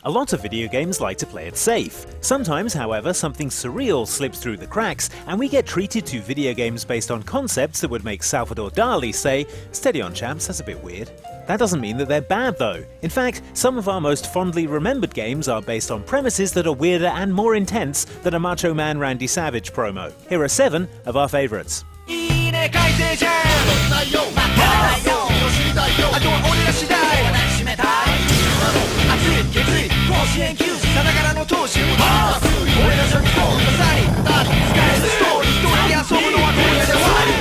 A lot of video games like to play it safe. Sometimes, however, something surreal slips through the cracks, and we get treated to video games based on concepts that would make Salvador Dali say, "Steady on, champs, that's a bit weird." That doesn't mean that they're bad, though. In fact, some of our most fondly remembered games are based on premises that are weirder and more intense than a Macho Man Randy Savage promo. Here are 7 of our favourites.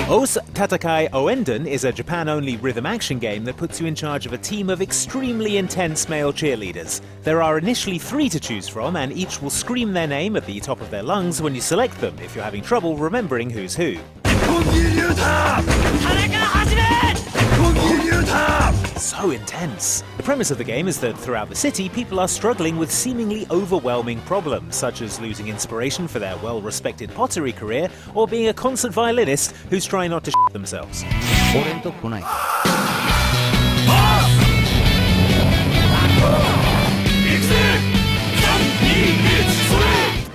Os Tatakai Oenden is a Japan-only rhythm action game that puts you in charge of a team of extremely intense male cheerleaders. There are initially 3 to choose from, and each will scream their name at the top of their lungs when you select them, if you're having trouble remembering who's who. So intense. The premise of the game is that throughout the city, people are struggling with seemingly overwhelming problems, such as losing inspiration for their well-respected pottery career, or being a concert violinist who's trying not to shit themselves.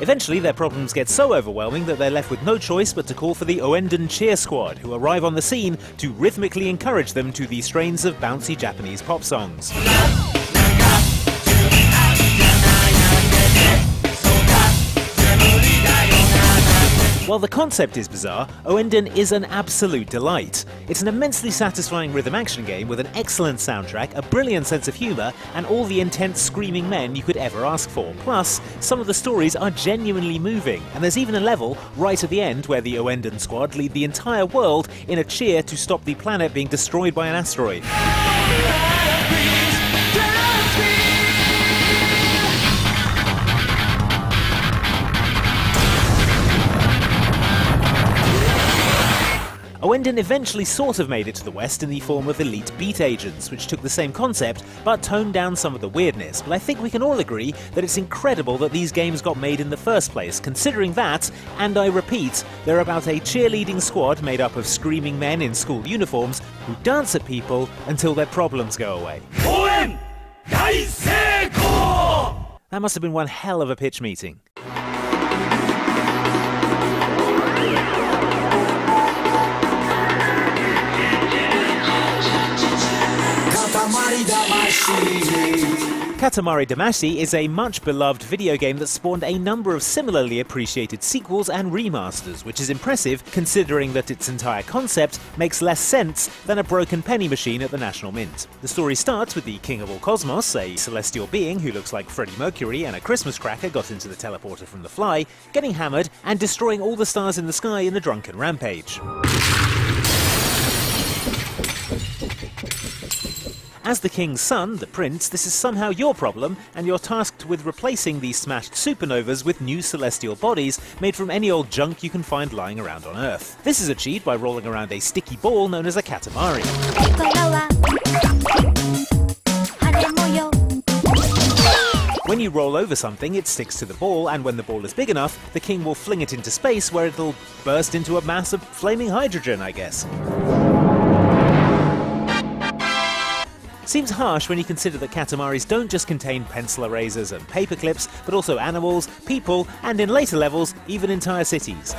Eventually, their problems get so overwhelming that they're left with no choice but to call for the Oenden Cheer Squad, who arrive on the scene to rhythmically encourage them to the strains of bouncy Japanese pop songs. While the concept is bizarre, Oenden is an absolute delight. It's an immensely satisfying rhythm action game with an excellent soundtrack, a brilliant sense of humour, and all the intense screaming men you could ever ask for. Plus, some of the stories are genuinely moving, and there's even a level right at the end where the Oenden squad lead the entire world in a cheer to stop the planet being destroyed by an asteroid. Oenden eventually sort of made it to the West in the form of Elite Beat Agents, which took the same concept but toned down some of the weirdness. But I think we can all agree that it's incredible that these games got made in the first place, considering that, and I repeat, they're about a cheerleading squad made up of screaming men in school uniforms who dance at people until their problems go away. That must have been one hell of a pitch meeting. Katamari Damacy is a much-beloved video game that spawned a number of similarly appreciated sequels and remasters, which is impressive considering that its entire concept makes less sense than a broken penny machine at the National Mint. The story starts with the King of all Cosmos, a celestial being who looks like Freddie Mercury and a Christmas cracker got into the teleporter from The Fly, getting hammered and destroying all the stars in the sky in a drunken rampage. As the king's son, the prince, this is somehow your problem, and you're tasked with replacing these smashed supernovas with new celestial bodies made from any old junk you can find lying around on Earth. This is achieved by rolling around a sticky ball known as a katamari. When you roll over something, it sticks to the ball, and when the ball is big enough, the king will fling it into space where it'll burst into a mass of flaming hydrogen, I guess. Seems harsh when you consider that Katamaris don't just contain pencil erasers and paper clips, but also animals, people, and in later levels, even entire cities.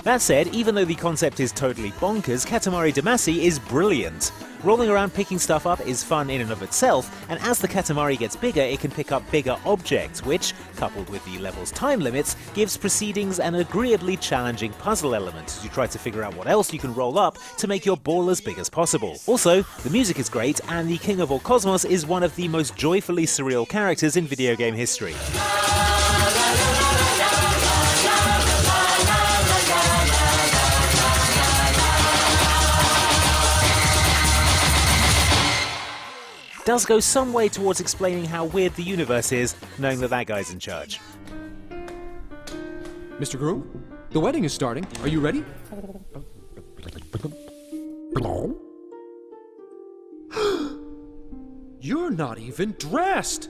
That said, even though the concept is totally bonkers, Katamari Damacy is brilliant. Rolling around picking stuff up is fun in and of itself, and as the Katamari gets bigger, it can pick up bigger objects, which, coupled with the level's time limits, gives proceedings an agreeably challenging puzzle element as you try to figure out what else you can roll up to make your ball as big as possible. Also, the music is great, and the King of all Cosmos is one of the most joyfully surreal characters in video game history. Does go some way towards explaining how weird the universe is, knowing that that guy's in charge. Mr. Groom, the wedding is starting. Are you ready? You're not even dressed!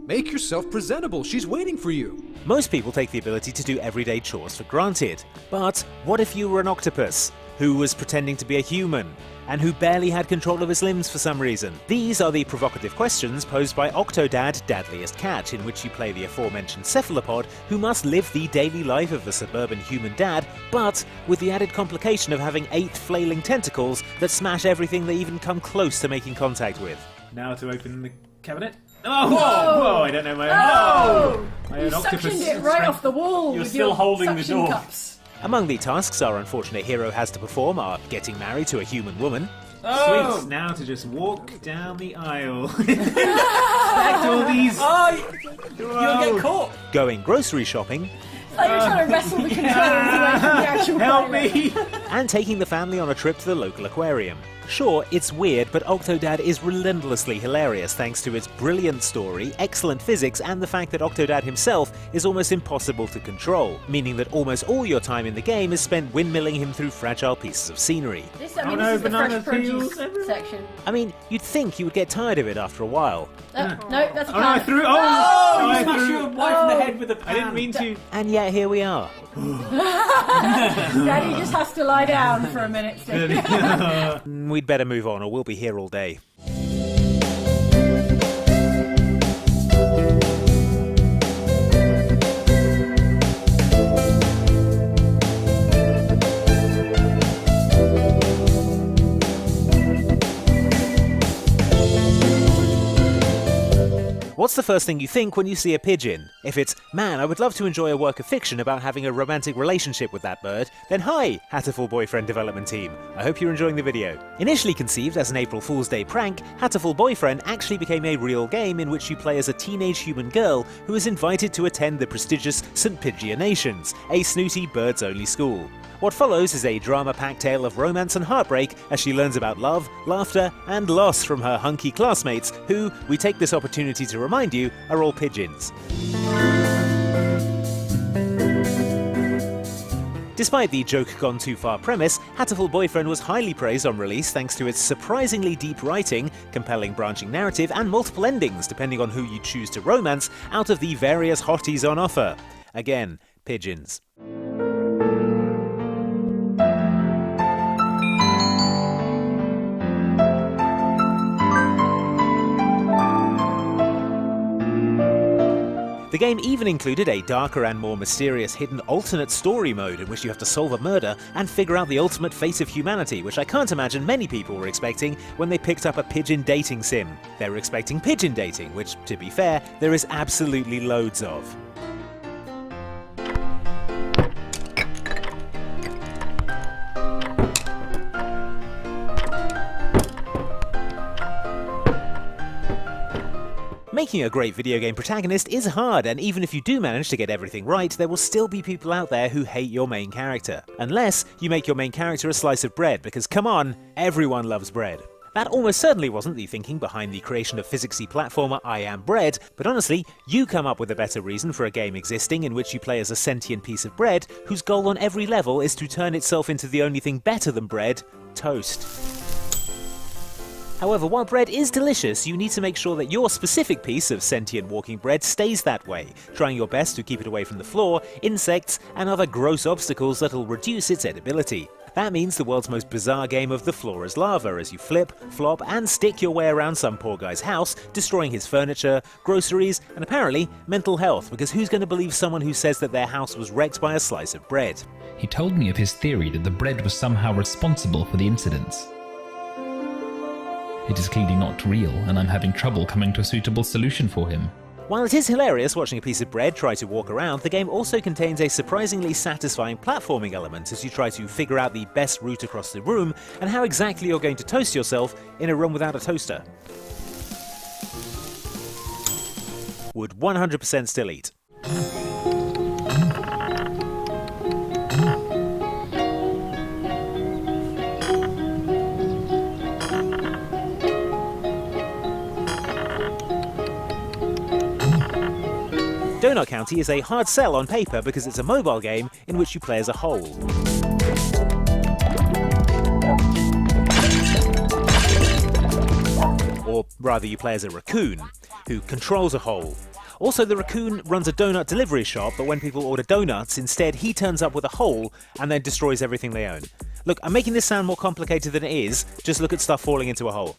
Make yourself presentable, she's waiting for you. Most people take the ability to do everyday chores for granted. But what if you were an octopus who was pretending to be a human? and who barely had control of his limbs for some reason? These are the provocative questions posed by Octodad, Dadliest Cat, in which you play the aforementioned cephalopod who must live the daily life of a suburban human dad, but with the added complication of having 8 flailing tentacles that smash everything they even come close to making contact with. Now to open the cabinet. Oh, whoa! I don't know my own. Oh! My You own octopus. suctioned it right off the wall You're with still your holding the suction door. cups. Among the tasks our unfortunate hero has to perform are getting married to a human woman, Sweet. Now to just walk down the aisle. Expect all these. You'll get caught. going grocery shopping, It's like you're trying to wrestle the controls away from the actual Help pilot. me! and taking the family on a trip to the local aquarium. Sure, it's weird, but Octodad is relentlessly hilarious thanks to its brilliant story, excellent physics, and the fact that Octodad himself is almost impossible to control, meaning that almost all your time in the game is spent windmilling him through fragile pieces of scenery. This, Oh this no, is the banana fresh peels produce everywhere. section. I mean, you'd think you would get tired of it after a while. No, that's a Oh no, I pan. threw. Oh, I you smashed threw. your wife in the head with a pan. I didn't mean to. And yet here we are. Daddy just has to lie down for a minute. Still. We'd better move on or we'll be here all day. What's the first thing you think when you see a pigeon? If it's, man, I would love to enjoy a work of fiction about having a romantic relationship with that bird, then hi, Hatterful Boyfriend development team. I hope you're enjoying the video. Initially conceived as an April Fool's Day prank, Hatterful Boyfriend actually became a real game in which you play as a teenage human girl who is invited to attend the prestigious St. Pigeonations, a snooty birds-only school. What follows is a drama-packed tale of romance and heartbreak as she learns about love, laughter, and loss from her hunky classmates, who, we take this opportunity to remind you, are all pigeons. Despite the joke-gone-too-far premise, Hatterful Boyfriend was highly praised on release thanks to its surprisingly deep writing, compelling branching narrative, and multiple endings depending on who you choose to romance out of the various hotties on offer. Again, pigeons. The game even included a darker and more mysterious hidden alternate story mode in which you have to solve a murder and figure out the ultimate fate of humanity, which I can't imagine many people were expecting when they picked up a pigeon dating sim. They were expecting pigeon dating, which, to be fair, there is absolutely loads of. Making a great video game protagonist is hard, and even if you do manage to get everything right, there will still be people out there who hate your main character. Unless you make your main character a slice of bread, because come on, everyone loves bread. That almost certainly wasn't the thinking behind the creation of physicsy platformer I Am Bread, but honestly, you come up with a better reason for a game existing in which you play as a sentient piece of bread whose goal on every level is to turn itself into the only thing better than bread, toast. However, while bread is delicious, you need to make sure that your specific piece of sentient walking bread stays that way, trying your best to keep it away from the floor, insects, and other gross obstacles that'll reduce its edibility. That means the world's most bizarre game of the floor is lava as you flip, flop, and stick your way around some poor guy's house, destroying his furniture, groceries, and apparently mental health, because who's going to believe someone who says that their house was wrecked by a slice of bread? He told me of his theory that the bread was somehow responsible for the incidents. It is clearly not real, and I'm having trouble coming to a suitable solution for him. While it is hilarious watching a piece of bread try to walk around, the game also contains a surprisingly satisfying platforming element as you try to figure out the best route across the room and how exactly you're going to toast yourself in a room without a toaster. Would 100% still eat. Donut County is a hard sell on paper because it's a mobile game in which you play as a whole. Or rather, you play as a raccoon, who controls a hole. Also, the raccoon runs a donut delivery shop, but when people order donuts, instead he turns up with a hole and then destroys everything they own. Look, I'm making this sound more complicated than it is, just look at stuff falling into a hole.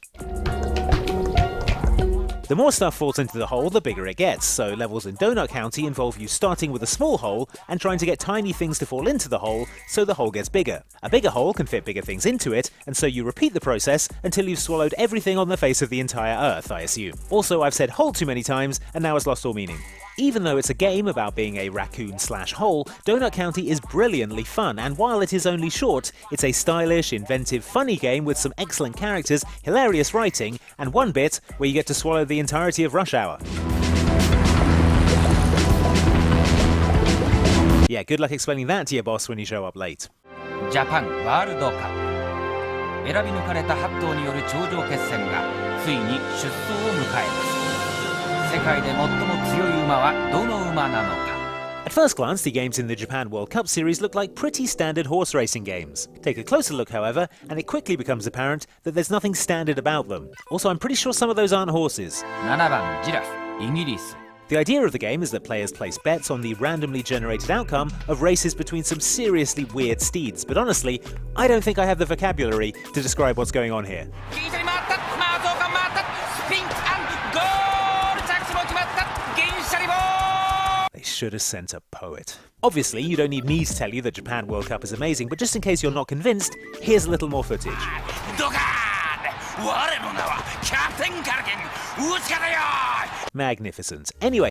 The more stuff falls into the hole, the bigger it gets, so levels in Donut County involve you starting with a small hole and trying to get tiny things to fall into the hole so the hole gets bigger. A bigger hole can fit bigger things into it, and so you repeat the process until you've swallowed everything on the face of the entire Earth, I assume. Also, I've said hole too many times, and now it's lost all meaning. Even though it's a game about being a raccoon/hole, Donut County is brilliantly fun, and while it is only short, it's a stylish, inventive, funny game with some excellent characters, hilarious writing, and one bit where you get to swallow the entirety of Rush Hour. Yeah, good luck explaining that to your boss when you show up late. ジャパンワールドカップ選び抜かれた8頭による頂上決戦がついに出走を迎えます。世界で最も強い馬はどの馬なのか。 At first glance, the games in the Japan World Cup series look like pretty standard horse racing games. Take a closer look, however, and it quickly becomes apparent that there's nothing standard about them. Also, I'm pretty sure some of those aren't horses. 7番ジラフイギリス。 The idea of the game is that players place bets on the randomly generated outcome of races between some seriously weird steeds, but honestly, I don't think I have the vocabulary to describe what's going on here. ギリシャに回ったマーゾーが回ったスピンゴール着地も決まった銀シャリボー They should have sent a poet. Obviously, you don't need me to tell you that Japan World Cup is amazing, but just in case you're not convinced, here's a little more footage. ドカーン我の名はキャプテンカルケン打ち方よ Magnificent. Anyway,